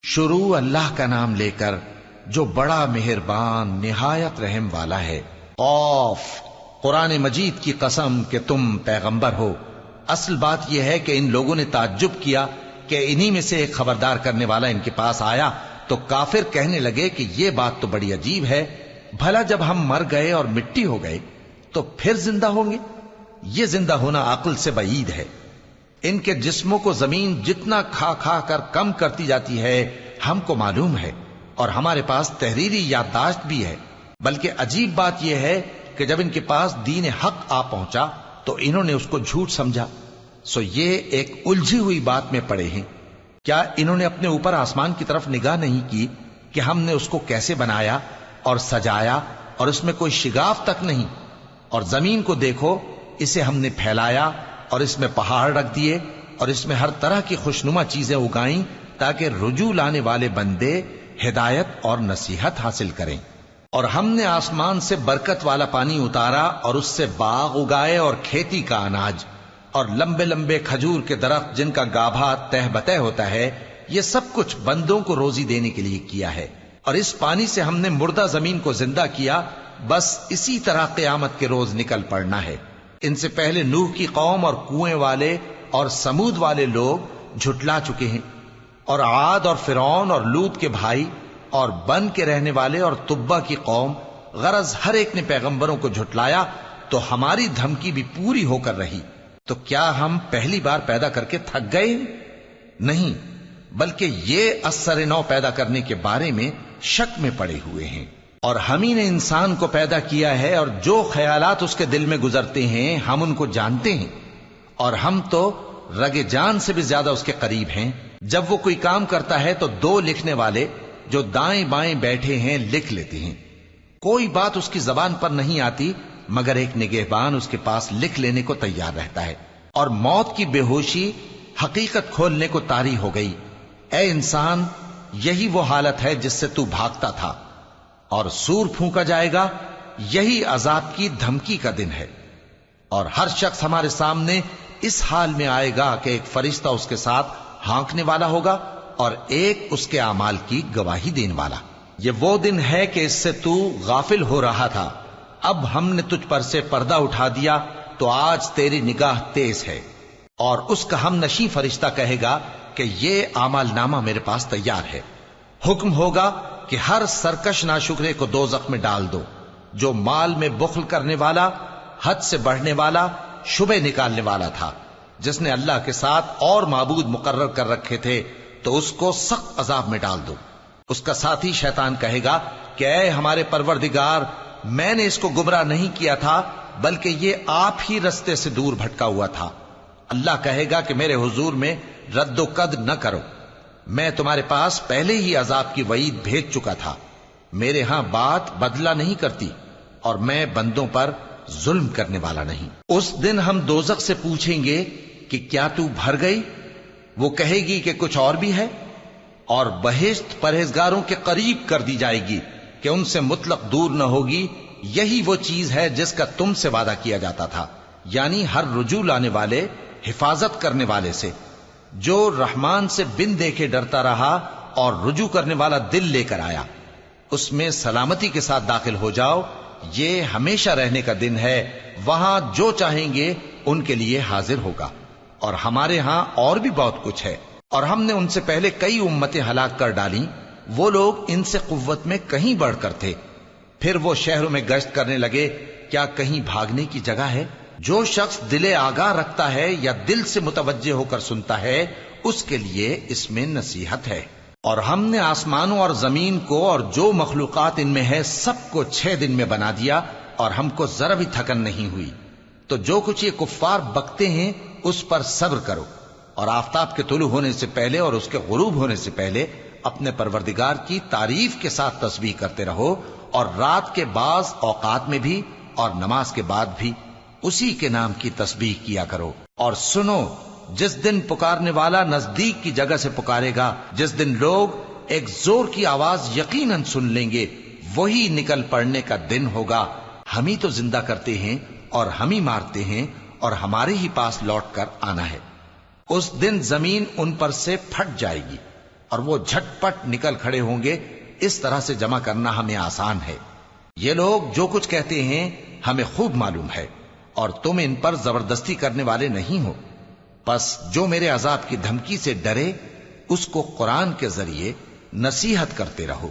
شروع اللہ کا نام لے کر جو بڑا مہربان نہایت رحم والا ہے۔ قاف، قرآن مجید کی قسم کہ تم پیغمبر ہو۔ اصل بات یہ ہے کہ ان لوگوں نے تعجب کیا کہ انہی میں سے ایک خبردار کرنے والا ان کے پاس آیا تو کافر کہنے لگے کہ یہ بات تو بڑی عجیب ہے، بھلا جب ہم مر گئے اور مٹی ہو گئے تو پھر زندہ ہوں گے؟ یہ زندہ ہونا عقل سے بعید ہے۔ ان کے جسموں کو زمین جتنا کھا کھا کر کم کرتی جاتی ہے ہم کو معلوم ہے، اور ہمارے پاس تحریری یادداشت بھی ہے۔ بلکہ عجیب بات یہ ہے کہ جب ان کے پاس دین حق آ پہنچا تو انہوں نے اس کو جھوٹ سمجھا۔ سو یہ ایک الجھی ہوئی بات میں پڑے ہیں۔ کیا انہوں نے اپنے اوپر آسمان کی طرف نگاہ نہیں کی کہ ہم نے اس کو کیسے بنایا اور سجایا اور اس میں کوئی شگاف تک نہیں؟ اور زمین کو دیکھو، اسے ہم نے پھیلایا اور اس میں پہاڑ رکھ دیے اور اس میں ہر طرح کی خوشنما چیزیں اگائیں تاکہ رجوع لانے والے بندے ہدایت اور نصیحت حاصل کریں۔ اور ہم نے آسمان سے برکت والا پانی اتارا اور اس سے باغ اگائے اور کھیتی کا اناج اور لمبے لمبے کھجور کے درخت جن کا گابھا تہ بتہ ہوتا ہے۔ یہ سب کچھ بندوں کو روزی دینے کے لیے کیا ہے۔ اور اس پانی سے ہم نے مردہ زمین کو زندہ کیا، بس اسی طرح قیامت کے روز نکل پڑنا ہے۔ ان سے پہلے نوح کی قوم اور کنویں والے اور سمود والے لوگ جھٹلا چکے ہیں، اور عاد اور فرعون اور لوط کے بھائی اور بن کے رہنے والے اور تبا کی قوم، غرض ہر ایک نے پیغمبروں کو جھٹلایا تو ہماری دھمکی بھی پوری ہو کر رہی۔ تو کیا ہم پہلی بار پیدا کر کے تھک گئے؟ نہیں، بلکہ یہ اثر نو پیدا کرنے کے بارے میں شک میں پڑے ہوئے ہیں۔ اور ہم ہی نے انسان کو پیدا کیا ہے، اور جو خیالات اس کے دل میں گزرتے ہیں ہم ان کو جانتے ہیں، اور ہم تو رگ جان سے بھی زیادہ اس کے قریب ہیں۔ جب وہ کوئی کام کرتا ہے تو دو لکھنے والے جو دائیں بائیں بیٹھے ہیں لکھ لیتے ہیں۔ کوئی بات اس کی زبان پر نہیں آتی مگر ایک نگہبان اس کے پاس لکھ لینے کو تیار رہتا ہے۔ اور موت کی بے ہوشی حقیقت کھولنے کو طاری ہو گئی۔ اے انسان، یہی وہ حالت ہے جس سے تو بھاگتا تھا، اور سور پھونکا جائے گا، یہی عذاب کی دھمکی کا دن ہے۔ اور ہر شخص ہمارے سامنے اس حال میں آئے گا کہ ایک فرشتہ اس کے ساتھ ہانکنے والا ہوگا اور ایک اس کے اعمال کی گواہی دینے والا۔ یہ وہ دن ہے کہ اس سے تو غافل ہو رہا تھا، اب ہم نے تجھ پر سے پردہ اٹھا دیا تو آج تیری نگاہ تیز ہے۔ اور اس کا ہم نشیں فرشتہ کہے گا کہ یہ اعمال نامہ میرے پاس تیار ہے۔ حکم ہوگا کہ ہر سرکش ناشکرے کو دوزخ میں ڈال دو، جو مال میں بخل کرنے والا، حد سے بڑھنے والا، شبہ نکالنے والا تھا، جس نے اللہ کے ساتھ اور معبود مقرر کر رکھے تھے، تو اس کو سخت عذاب میں ڈال دو۔ اس کا ساتھی شیطان کہے گا کہ اے ہمارے پروردگار، میں نے اس کو گمراہ نہیں کیا تھا بلکہ یہ آپ ہی رستے سے دور بھٹکا ہوا تھا۔ اللہ کہے گا کہ میرے حضور میں رد و قد نہ کرو، میں تمہارے پاس پہلے ہی عذاب کی وعید بھیج چکا تھا۔ میرے ہاں بات بدلہ نہیں کرتی، اور میں بندوں پر ظلم کرنے والا نہیں۔ اس دن ہم دوزخ سے پوچھیں گے کہ کیا تو بھر گئی؟ وہ کہے گی کہ کچھ اور بھی ہے۔ اور بہشت پرہیزگاروں کے قریب کر دی جائے گی کہ ان سے مطلق دور نہ ہوگی۔ یہی وہ چیز ہے جس کا تم سے وعدہ کیا جاتا تھا، یعنی ہر رجوع لانے والے، حفاظت کرنے والے سے، جو رحمان سے بن دیکھے ڈرتا رہا اور رجوع کرنے والا دل لے کر آیا، اس میں سلامتی کے ساتھ داخل ہو جاؤ۔ یہ ہمیشہ رہنے کا دن ہے، وہاں جو چاہیں گے ان کے لیے حاضر ہوگا۔ اور ہمارے ہاں اور بھی بہت کچھ ہے، اور ہم نے ان سے پہلے کئی امتیں ہلاک کر ڈالیں، وہ لوگ ان سے قوت میں کہیں بڑھ کر تھے۔ پھر وہ شہروں میں گشت کرنے لگے، کیا کہیں بھاگنے کی جگہ ہے؟ جو شخص دل آگاہ رکھتا ہے یا دل سے متوجہ ہو کر سنتا ہے، اس کے لیے اس میں نصیحت ہے۔ اور ہم نے آسمانوں اور زمین کو اور جو مخلوقات ان میں ہے سب کو 6 دن میں بنا دیا، اور ہم کو ذرا بھی تھکن نہیں ہوئی۔ تو جو کچھ یہ کفار بکتے ہیں اس پر صبر کرو، اور آفتاب کے طلوع ہونے سے پہلے اور اس کے غروب ہونے سے پہلے اپنے پروردگار کی تعریف کے ساتھ تسبیح کرتے رہو، اور رات کے بعض اوقات میں بھی اور نماز کے بعد بھی اسی کے نام کی تسبیح کیا کرو۔ اور سنو، جس دن پکارنے والا نزدیک کی جگہ سے پکارے گا، جس دن لوگ ایک زور کی آواز یقیناً سن لیں گے، وہی نکل پڑنے کا دن ہوگا۔ ہم ہی تو زندہ کرتے ہیں اور ہم ہی مارتے ہیں، اور ہمارے ہی پاس لوٹ کر آنا ہے۔ اس دن زمین ان پر سے پھٹ جائے گی، اور وہ جھٹپٹ نکل کھڑے ہوں گے، اس طرح سے جمع کرنا ہمیں آسان ہے۔ یہ لوگ جو کچھ کہتے ہیں ہمیں خوب معلوم ہے، اور تم ان پر زبردستی کرنے والے نہیں ہو۔ پس جو میرے عذاب کی دھمکی سے ڈرے اس کو قرآن کے ذریعے نصیحت کرتے رہو۔